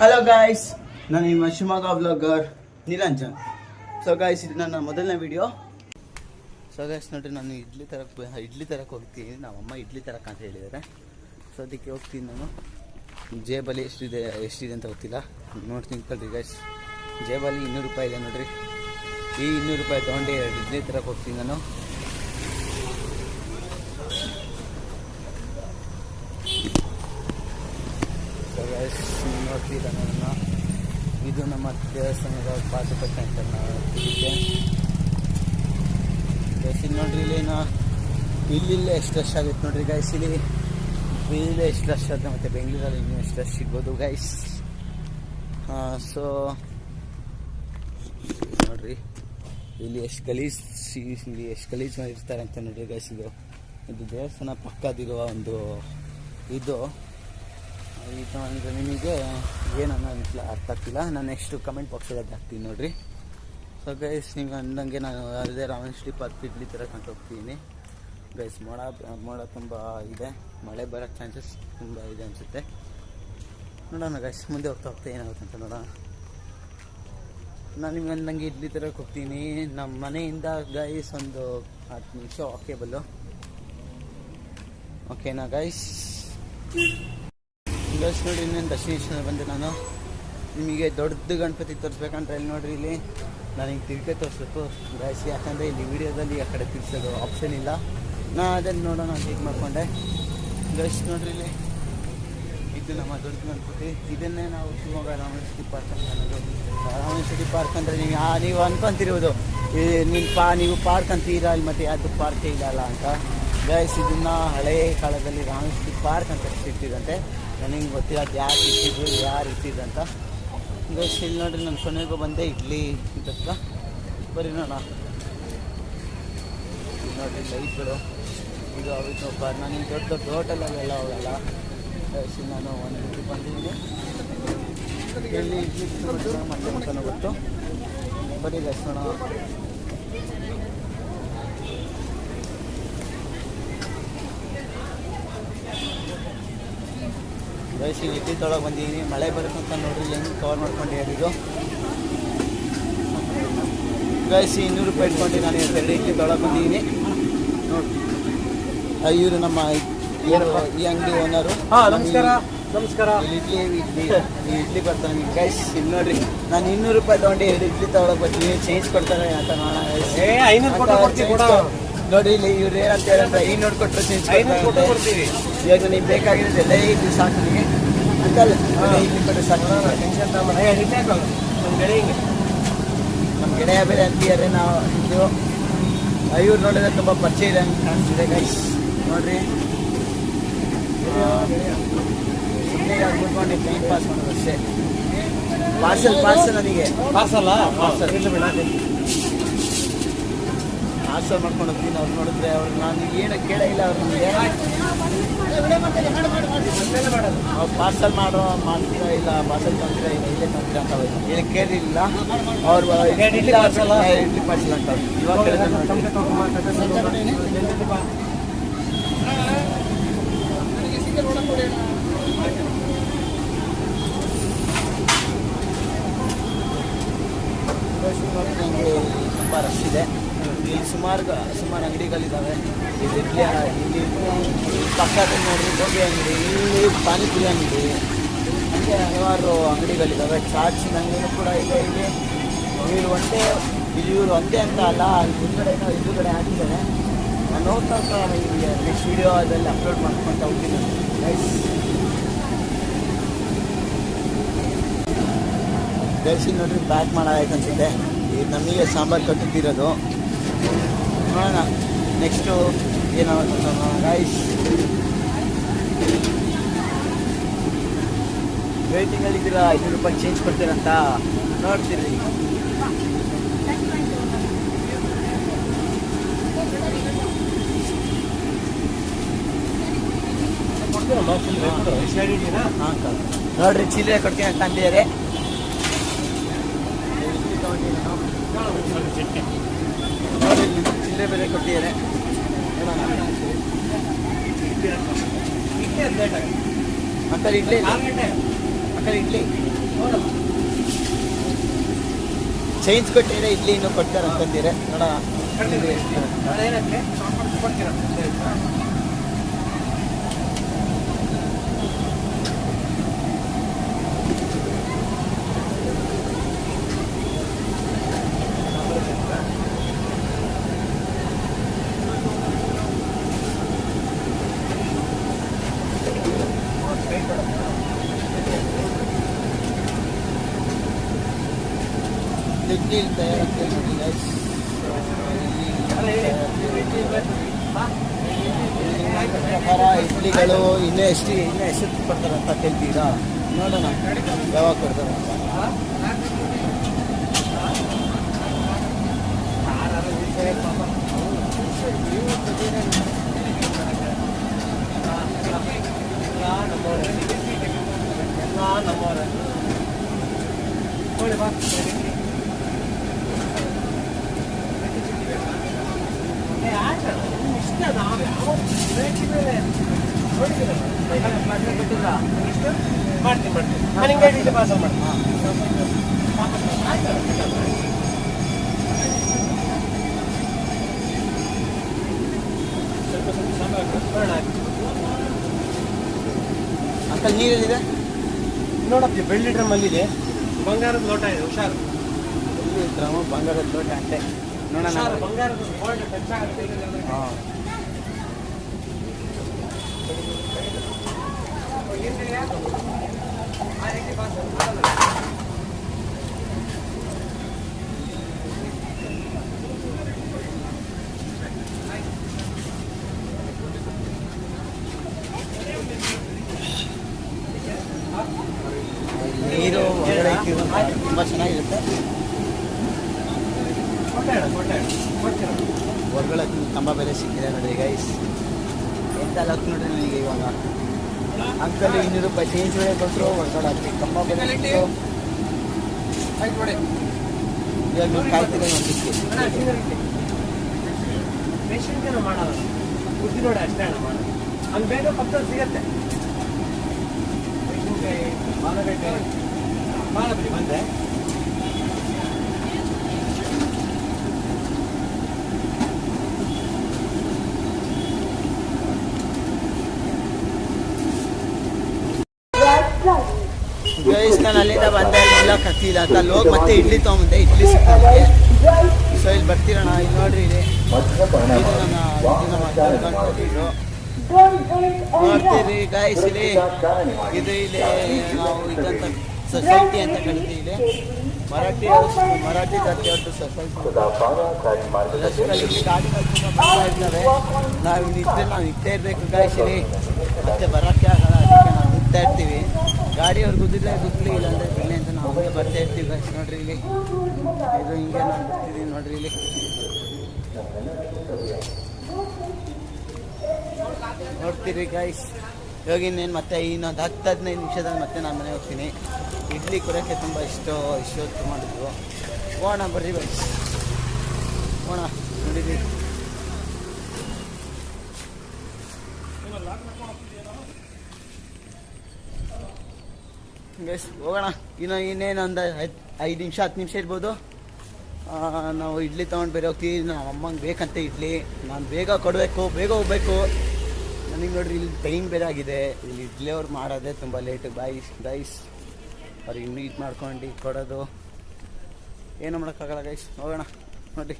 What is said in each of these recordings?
Hello guys, ನಾನು ನಿಮ್ಮ Shivamogga blogger Niranjan. So guys, ಇದು ನನ್ನ ಮೊದಲನೇ ವಿಡಿಯೋ. ಸೊ ಗಾಯ್ಸ್ ನೋಡ್ರಿ, ನಾನು ಇಡ್ಲಿ ತರಕ್ಕೆ ಹೋಗ್ತೀನಿ. ನಮ್ಮಮ್ಮ ಇಡ್ಲಿ ತರಕ್ಕೆ ಅಂತ ಹೇಳಿದ್ದಾರೆ. ಸೊ ಅದಕ್ಕೆ ಹೋಗ್ತೀನಿ ನಾನು. ಜೇಬಲ್ಲಿ ಎಷ್ಟಿದೆ ಅಂತ ಗೊತ್ತಿಲ್ಲ, ನೋಡ್ತೀನಿ ಕಳ್ರಿ ಗಾಯ್ಸ್. ಜೇಬಲ್ಲಿ 200 ರೂಪಾಯಿ ಇದೆ ನೋಡ್ರಿ. ಈ 200 ರೂಪಾಯಿ ತೊಗೊಂಡು ಇಡ್ಲಿ ತರಕ್ಕೆ ಹೋಗ್ತೀನಿ ನಾನು. ನೋಡ್ತೀರ ನನ್ನ, ಇದು ನಮ್ಮ ದೇವಸ್ಥಾನದ ಪಾದಪಟ್ಟೆ ಅಂತ ಇದಕ್ಕೆ ಗೈಸ್. ನೋಡ್ರಿ ಇಲ್ಲಿಲ್ಲೇ ಎಷ್ಟು ರಶ್ ಆಗುತ್ತೆ ನೋಡ್ರಿ ಗೈಸ್. ಇಲ್ಲೇ ಎಷ್ಟು ರಶ್ ಆಗುತ್ತೆ, ಮತ್ತು ಬೆಂಗಳೂರಲ್ಲಿ ಇನ್ನೂ ಎಷ್ಟು ರಶ್ ಸಿಗ್ಬೋದು ಗೈಸ್. ಸೊ ನೋಡ್ರಿ ಇಲ್ಲಿ ಎಷ್ಟು ಗಲೀಜ್ ಮಾಡಿರ್ತಾರೆ ಅಂತ ನೋಡ್ರಿ ಗೈಸ್. ಇದು ದೇವಸ್ಥಾನ ಪಕ್ಕದಿರುವ ಒಂದು ಇದು ಅಂದರೆ ನಿಮಗೆ ಏನನ್ನ ಅರ್ಥ ಆಗ್ತಿಲ್ಲ. ನಾನು ನೆಕ್ಸ್ಟ್ ಕಮೆಂಟ್ ಬಾಕ್ಸಲ್ಲಿ ಅದು ಹಾಕ್ತೀನಿ ನೋಡಿರಿ. ಸೊ ಗೈಸ್, ನೀವು ಅಂದಂಗೆ ನಾನು ಅದೇ ರಾಮೇಶ್ವರಿ ಪಾರ್ಕ್ ಇಡ್ಲಿ ತರಕ್ಕೆ ಹೋಗ್ತೀನಿ ಗೈಸ್. ಮೋಡ ತುಂಬ ಇದೆ, ಮಳೆ ಬರೋ ಚಾನ್ಸಸ್ ತುಂಬ ಇದೆ ಅನಿಸುತ್ತೆ. ನೋಡೋಣ ಗೈಸ್, ಮುಂದೆ ಹೋಗ್ತಾ ಏನಾಗುತ್ತೆ ಅಂತ ನೋಡೋಣ. ನಾನು ನಿಮ್ಗೆ ಅಂದಂಗೆ ಇಡ್ಲಿ ತರಕ್ಕೆ ಹೋಗ್ತೀನಿ. ನಮ್ಮ ಮನೆಯಿಂದ ಗೈಸ್ ಒಂದು 10 ನಿಮಿಷ ವಾಕೇಬಲ್ಲು. ಓಕೆನಾ ಗೈಸ್? ಗೈಸ್ ನೋಡ್ರಿ, ಇನ್ನೇನು ಡೆಸ್ಟಿನೇಷನ್ ಬಂದೆ ನಾನು. ನಿಮಗೆ ದೊಡ್ಡ ಗಣಪತಿ ತೋರಿಸ್ಬೇಕಂದ್ರೆ ಇಲ್ಲಿ ನೋಡ್ರಿ, ಇಲ್ಲಿ ನಾನು ಹಿಂಗೆ ತಿರ್ಕೆ ತೋರಿಸ್ಬೇಕು ಗೈಸ್. ಯಾಕಂದರೆ ಇಲ್ಲಿ ವಿಡಿಯೋದಲ್ಲಿ ಆ ಕಡೆ ತಿರ್ಸೋದು ಆಪ್ಷನ್ ಇಲ್ಲ. ನಾನು ಅದನ್ನು ನೋಡೋಣ ಅಂತ ಇದು ಮಾಡಿಕೊಂಡೆ ಗೈಸ್. ನೋಡ್ರಿ, ಇಲ್ಲಿ ಇದು ನಮ್ಮ ದೊಡ್ಡ ಗಣಪತಿ. ಇದನ್ನೇ ನಾವು ಶಿವಮೊಗ್ಗ ರಾಮೇಶ್ವರಿ ಪಾರ್ಕ್ ಅಂತ ಅನ್ನೋದು. ರಾಮೇಶ್ವರಿ ಪಾರ್ಕ್ ಅಂದರೆ ನೀವು ಅನ್ಕೊಂತಿರ್ಬೋದು, ನೀವು ಪಾರ್ಕ್ ಅಂತೀರಾ ಇಲ್ಲಿ, ಮತ್ತು ಯಾವುದು ಪಾರ್ಕೇ ಇಲ್ಲ ಅಂತ ಗೈಸ್. ಇದನ್ನು ಹಳೆಯ ಕಾಲದಲ್ಲಿ ರಾಮೇಶ್ವರಿ ಪಾರ್ಕ್ ಅಂತ ಇಟ್ಟಿದ್ದಂತೆ. ನನಗೆ ಗೊತ್ತಿಲ್ಲ ಅದು ಯಾರು ಇಟ್ಟಿದ್ರಂತ ಗೈಸ್. ಇಲ್ಲಿ ನೋಡ್ರಿ, ನಾನು ಕೊನೆಗೂ ಬಂದೆ ಇಡ್ಲಿ ಇದಕ್ಕೆ. ಬರೀ ನೋಡೋಣ. ನೋಡ್ರಿ ಲೈಟ್ಗಳು, ಇದು ಅವಿತ್ತು ಪಾರ್ಕ್. ನಾನು ದೊಡ್ಡ ಹೋಟೆಲಲ್ಲೆಲ್ಲ ಹೋಗಲ್ಲ ಗೈಸ್. ನಾನು ಒಂದು ರೀತಿ ಬಂದಿದ್ದೀನಿ. ಇಲ್ಲಿ ಇಡ್ಲಿ ಮತ್ತೆ ಮಕ್ಕಳು ಗೊತ್ತು. ಬರೀ ಗೈಸ್ ನೋಡೋಣ. ಗೈಸ್, ಈಗ ಇಡ್ಲಿ ತೊಳಗೆ ಬಂದಿದ್ದೀನಿ. ಮಳೆ ಬರುತ್ತಂತ ನೋಡ್ರಿ ಹೆಂಗೆ ಕವರ್ ಮಾಡ್ಕೊಂಡು ಇದು ಗೈಸ್. 200 ರೂಪಾಯಿ ಇಟ್ಕೊಂಡು ನಾನು 2 ಇಡ್ಲಿ ತೊಳಗೆ ಬಂದಿದ್ದೀನಿ ನೋಡಿ. ಇವರು ನಮ್ಮ ಈ ಅಂಗಡಿ ಓನರು. ನಮಸ್ಕಾರ. ಇಡ್ಲಿ ಬರ್ತಾನೆ ಗೈಸ್. ಇಲ್ಲಿ ನೋಡ್ರಿ, ನಾನು 200 ರೂಪಾಯಿ ತೊಗೊಂಡು 2 ಇಡ್ಲಿ ತೊಗೊಳಕ್ಕೆ ಬರ್ತೀನಿ. ಚೇಂಜ್ ಕೊಡ್ತಾರೆ ಅಂತ ನೋಡಿ. ಇಲ್ಲಿ ಇವ್ರು ಏನಂತ ಹೇಳಿದ್ರೆ 500 ಕೊಟ್ಟರೆ ಚೇಂಜ್ ಕೊಡ್ತೀವಿ. ಇವಾಗ ನನಗೆ ಬೇಕಾಗಿರೋದು ಎಲ್ಲ ಇಡ್ಲಿ ಸಾಕು ನನಗೆ ಅಂತಲ್ಲ. ಇಡ್ಲಿ ಕೊಟ್ಟರೆ ಸಾಕು. ನಮ್ಮ ಗೆಳೆಯ ಬೇರೆ ಅಂತಿದ್ದಾರೆ. ನಾವು ಇದು ಇವ್ರು ನೋಡಿದ್ರೆ ತುಂಬ ಪರಿಚಯ ಇದೆ ಅಂತ ಕಾಣಿಸ್ತಿದೆ ಗೈಸ್. ನೋಡ್ರಿ, ಸುಮ್ಮನೆ ಕೂತ್ಕೊಂಡು ಟೈಮ್ ಪಾಸ್ ಮಾಡೋದು ಅಷ್ಟೇ. ಪಾರ್ಸಲ್ ನನಗೆ ಪಾರ್ಸಲ್ ಮಾಡ್ಕೊಂಡು ಹೋಗ್ತೀನಿ. ಅವ್ರು ನೋಡಿದ್ರೆ ನಾನು ಏನು ಕೇಳೇ ಇಲ್ಲ. ಅವ್ರು ನಮಗೆ ಅವ್ರು ಪಾರ್ಸಲ್ ಮಾಡ್ತೀರಾ ಇಲ್ಲ, ಪಾರ್ಸಲ್ ತಂತೀರಾ ಇಲ್ಲ, ಇಲ್ಲೇ ತಂತೀರಾ ಅಂತ ಏನು ಕೇಳಿಲ್ಲ. ಅವ್ರು ಇಡ್ಲಿ ಪಾರ್ಸಲ್ ಅಂತ ಇವಾಗ ತುಂಬ ರಶ್ ಇದೆ. ಇಲ್ಲಿ ಸುಮಾರು ಅಂಗಡಿಗಳಿದ್ದಾವೆ. ಇಲ್ಲಿ ಪಕ್ಕದಲ್ಲಿ ನೋಡಿರಿ ಗೋಬಿ ಅಂಗಡಿ, ಇಲ್ಲಿ ಪಾನಿಪುರಿ ಅಂಗಡಿ, ಹಂಗೆ ಹಲವಾರು ಅಂಗಡಿಗಳಿದ್ದಾವೆ. ಚಾಟ್ಸಿನ ಅಂಗಡಿನೂ ಕೂಡ ಇದೆ. ಇವರು ಒಂದೇ ಅಂತ ಅಲ್ಲ, ಅಲ್ಲಿ ಮುಂದ್ಗಡೆ ಎದುರುಗಡೆ ಹಾಕಿದ್ದಾರೆ. ನಾನು ನೋಡ್ತಾ ನೆಕ್ಸ್ಟ್ ವಿಡಿಯೋ ಅದೆಲ್ಲ ಅಪ್ಲೋಡ್ ಮಾಡ್ಕೊತ ಹೋಗ್ತೀನಿ ಗೈಸ್. ನೋಡ್ರಿ, ಪ್ಯಾಕ್ ಮಾಡೋದಾಯ್ತು ಅನ್ಸುತ್ತೆ. ಇದು ನಮಗೆ ಸಾಂಬಾರು ಕಟ್ಟುತ್ತಿರೋದು. ನೋಡೋಣ ನೆಕ್ಸ್ಟು ಏನಾಗುತ್ತೆ ಗೈಸ್. ವೇಟಿಂಗಲ್ಲಿದ್ದೀರಾ, 500 ರೂಪಾಯಿ ಚೇಂಜ್ ಕೊಡ್ತೀರಂತ ನೋಡ್ತೀರಿ. ನೋಡ್ರಿ, ಚಿಲ್ಲರೆ ಕೊಡ್ತೀನಿ ಅಂತ ಅಂದಿದ್ದಾರೆ. ಚಿಲ್ಲರೆ ಬೆಲೆ ಕೊಟ್ಟಿದ್ದಾರೆ. Uncle idli, uncle idli change ಕೊಟ್ಟಿದ್ರೆ ಇಡ್ಲಿ ಇನ್ನೂ ಕೊಡ್ತಾರೆ ಅಂತಂದಿರೆ ನೋಡೋಣ. ಇಡ್ಲಿ ತಯಾರಾಗ್ತದೆ ನೋಡಿ ಗೈಸ್. ಪ್ರಕಾರ ಇಡ್ಲಿಗಳು ಇನ್ನೂ ಎಷ್ಟು ಕೊಡ್ತಾರೆ ಅಂತ ಕೇಳ್ತೀರಾ? ನೋಡೋಣ ಯಾವಾಗ ಕೊಡ್ತಾರೆ ಅಂತ. ಅಂಕಲ್ ನೀರಲ್ಲಿದೆ ನೋಡಪ್ಪ, ಬೆಳ್ಳಿ ಡ್ರಮ್ ಅಲ್ಲಿದೆ, ಬಂಗಾರದ ಲೋಟ ಇದೆ, ಹುಷಾರು. ಬೆಳ್ಳಿ ಡ್ರಮ್ ಬಂಗಾರದ ಲೋಟ ಅಂತೆ ನೋಡೋಣ. ಬಂಗಾರದ ಗೋಲ್ಡ್ ಟಚ್ ಆಗುತ್ತೆ. ಹಾಂ ನೀರು ಹೊರಗಡೆ ತುಂಬ ಚೆನ್ನಾಗಿರುತ್ತೆ. ಹೊರಗಡೆ ತುಂಬ ಬೆಲೆ ಸಿಕ್ಕಿದೆ ನೋಡಿ ಗೈಸ್. ಎಂತ ಲಕ್ ನೋಡ್ರಿ ನನಗೆ ಇವಾಗ. ಅಂಕಲ್ 200 ರೂಪಾಯಿ ಚೇಂಜ್ ಬೆಳೆ ಕೊಟ್ಟರು, ಹೊರಗಡೆ ಹಾಕಿ ತುಂಬ ಬೆಲೆ ಸಿಕ್ಕಿತು. ಇವಾಗ ನೀವು ಕಾಯ್ತಿರೋ ನೋಡಲಿಕ್ಕೆ ರೇಷನ್ಗೆ ಮಾಡೋದು ಬುದ್ಧಿ ನೋಡಿ ಅಷ್ಟೇ ಅಣ್ಣ ಮಾಡೋದು. ಹಂಗೆ ಬೇಗ ಪಕ್ಕದಲ್ಲಿ ಸಿಗತ್ತೆ. ಮೆಣಸಿನ್ಕಾಯಿ, ಆಲೂಗಡ್ಡೆ ಭಾಳ ಬಿಡಿ ಬಂದೆ. ಗೈಸ್ ನಾನು ಅಲ್ಲಿಂದ ಬಂದೆ, ನೋಡ್ಲಕ್ಕೆ ಆಗ್ತಿಲ್ಲ ಅಂತ ಅಲ್ಲಿ ಹೋಗಿ ಮತ್ತೆ ಇಡ್ಲಿ ತೊಗೊಂಬಂದೆ. ಇಡ್ಲಿ ಸಿಕ್ಕಿದೆ. ಸೊ ಇಲ್ಲಿ ಬರ್ತೀರಣ್ಣ, ಇಲ್ಲಿ ನೋಡ್ರಿ ಇಲ್ಲಿ ಇದು ನೋಡ್ತೀರಿ ಗೈಸ್. ಇಲ್ಲಿ ಇದು ಇಲ್ಲಿ ನಾವು ಇದಂತ ಸೊಸೈಟಿ ಅಂತ ಕರಿತೀವಿ. ಇಲ್ಲಿ ಮರಾಠಿ ಜಾತಿಯವ್ರದ್ದು ಸೊಸೈಟಿ. ಇಲ್ಲಿ ಗಾಡಿಗಳು ತುಂಬ ಬರ್ತಾ ಇರ್ತವೆ. ನಾವು ಇದ್ದೇ ಇರಬೇಕು ಗೈಸ್. ಇಲ್ಲಿ ಮತ್ತೆ ಬರೋಕ್ಕೆ ಆಗಲ್ಲ, ಅದಕ್ಕೆ ನಾವು ನಿಂತಾ ಇರ್ತೀವಿ. ಗಾಡಿಯವ್ರು ಗುದ್ದಲಿ ಇಲ್ಲಾಂದ್ರೆ ಬಿಡ್ಲಿ ಅಂತ ನಾವು ಹಂಗೆ ಬರ್ತಾ ಇರ್ತೀವಿ ಗೈಸ್. ನೋಡ್ರಿ ಇಲ್ಲಿ ಇದು ಹಿಂಗೆ ನಾನು ಬರ್ತಿದ್ದೀನಿ ನೋಡ್ರಿ ಇಲ್ಲಿ. ನೋಡ್ತೀರಿ ಗೈಸ್. ಇವಾಗ ಇನ್ನೇನು ಮತ್ತೆ ಇನ್ನೊಂದು 10-15 ನಿಮಿಷದಾಗ ಮತ್ತೆ ನಾನು ಮನೆ ಹೋಗ್ತೀನಿ. ಇಡ್ಲಿ ಕೊಡೋಕ್ಕೆ ತುಂಬ ಇಷ್ಟೊತ್ತು ಮಾಡಿದ್ರು. ಹೋಗೋಣ ಬರ್ರಿ ಗೈಸ್, ಹೋಗೋಣ. ನೋಡಿರಿ ಗೈಸ್, ಹೋಗೋಣ. ಇನ್ನೇನೊಂದು 5 ನಿಮಿಷ 10 ನಿಮಿಷ ಇರ್ಬೋದು. ನಾವು ಇಡ್ಲಿ ತೊಗೊಂಡು ಬೇರೆ ಹೋಗ್ತೀವಿ. ನಮ್ಮ ಅಮ್ಮಂಗೆ ಬೇಕಂತ ಇಡ್ಲಿ, ನಾನು ಬೇಗ ಕೊಡಬೇಕು, ಬೇಗ ಹೋಗ್ಬೇಕು. ನನಗೆ ನೋಡ್ರಿ ಇಲ್ಲಿ ಟೈಮ್ ಬೇರೆ ಆಗಿದೆ. ಇಲ್ಲಿ ಇಡ್ಲಿ ಅವ್ರು ಮಾಡೋದೇ ತುಂಬ ಲೇಟು ಗೈಸ್. ಅವ್ರಿಗೆ ಇನ್ನೂ ಇದು ಮಾಡ್ಕೊಂಡು ಕೊಡೋದು ಏನೂ ಮಾಡೋಕ್ಕಾಗಲ್ಲ ಗೈಸ್. ಹೋಗೋಣ ನೋಡಿರಿ.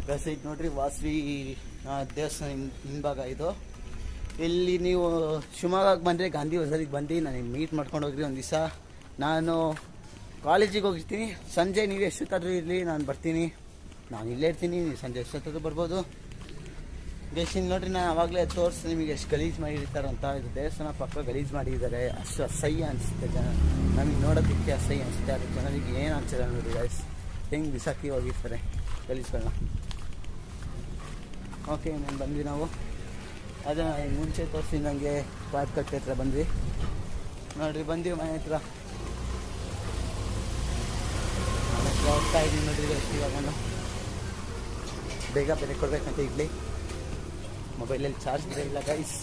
ಗೈಸ್ ಇದು ನೋಡ್ರಿ ವಾಸವಿ ದೇವಸ್ಥಾನ ಹಿಂಭಾಗ ಇದು. ಇಲ್ಲಿ ನೀವು ಶಿವಮೊಗ್ಗಕ್ಕೆ ಬಂದರೆ ಗಾಂಧಿ ಬಜಾರಿಗೆ ಬಂದು ನನಗೆ ಮೀಟ್ ಮಾಡ್ಕೊಂಡು ಹೋಗ್ರಿ ಒಂದು ದಿವಸ. ನಾನು ಕಾಲೇಜಿಗೆ ಹೋಗಿರ್ತೀನಿ. ಸಂಜೆ ನೀವು ಎಷ್ಟೊತ್ತಾದರೂ ಇರಲಿ, ನಾನು ಬರ್ತೀನಿ. ನಾನು ಇಲ್ಲೇ ಇರ್ತೀನಿ, ನೀವು ಸಂಜೆ ಎಷ್ಟೊತ್ತಾದರೂ ಬರ್ಬೋದು. ಗೈಸ್ ನೋಡ್ರಿ, ನಾನು ಆವಾಗಲೇ ತೋರಿಸಿ ನಿಮಗೆ ಎಷ್ಟು ಗಲೀಜು ಮಾಡಿರ್ತಾರಂತ. ಇದು ದೇವಸ್ಥಾನ ಪಕ್ಕ ಗಲೀಜು ಮಾಡಿದ್ದಾರೆ. ಅಷ್ಟು ಅಸಹ್ಯ ಅನಿಸುತ್ತೆ ನಮಗೆ ನೋಡೋದಕ್ಕೆ ಅಸಹ್ಯ ಅನಿಸುತ್ತೆ. ಅದು ಜನರಿಗೆ ಏನು ಅನ್ಸಲ್ಲ ನೋಡಿ ಗೈಸ್. ಹೆಂಗೆ ಬಿಸಾಕಿ ಹೋಗಿರ್ತಾರೆ ಗಲೀಜುಗಳನ್ನ. ಓಕೆ, ನಾನು ಬಂದ್ವಿ ನಾವು. ಅದೇ ಮುಂಚೆ ತೋರಿಸಿ ನನಗೆ ಪಾಟ್ ಕಟ್ಟೆ ಹತ್ರ ಬಂದ್ವಿ ನೋಡ್ರಿ. ಬಂದೀವಿ ಮನೆ ಹತ್ರ ಹೋಗ್ತಾ ಇದ್ದೀನಿ ನೋಡ್ರಿ. ಎಷ್ಟು ಇವಾಗ ಬೇಗ ಬೇರೆ ಕೊಡ್ಬೇಕಂತ ಇಡ್ಲಿ. ಮೊಬೈಲಲ್ಲಿ ಚಾರ್ಜ್ ಬೇರೆ ಇಲ್ಲ ಗೈಸ್.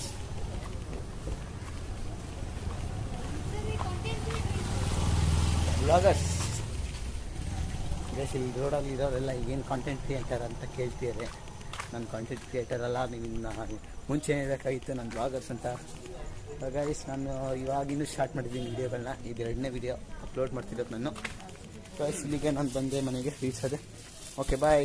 ಬ್ಲಾಗರ್ಸ್ ಗೈಸ್, ಇಲ್ಲಿ ರೋಡಲ್ಲಿ ಇರೋರೆಲ್ಲ ಈಗೇನು ಕಾಂಟೆಂಟ್ ಕ್ರಿಯೇಟರ್ ಅಂತ ಕೇಳ್ತಿದ್ದಾರೆ. ನಾನು ಕಾಂಟೆಂಟ್ ಕ್ರಿಯೇಟರ್ ಅಲ್ಲ, ನಿಮ್ಮನ್ನ ಮುಂಚೆ ಬೇಕಾಗಿತ್ತು ನಾನು ಬ್ಲಾಗರ್ಸ್ ಅಂತ. ಗೈಸ್, ನಾನು ಇವಾಗಿನ್ನೂ ಸ್ಟಾರ್ಟ್ ಮಾಡಿದ್ದೀನಿ ವೀಡಿಯೋಗಳನ್ನ. ಇದು 2ನೇ ವೀಡಿಯೋ ಅಪ್ಲೋಡ್ ಮಾಡ್ತಿರೋದು ನಾನು. ಗೈಸ್, ಇಲ್ಲಿಗೆ ನಾನು ಬಂದೆ ಮನೆಗೆ ರೀಚ್ ಆದೆ. ಓಕೆ ಬಾಯ್.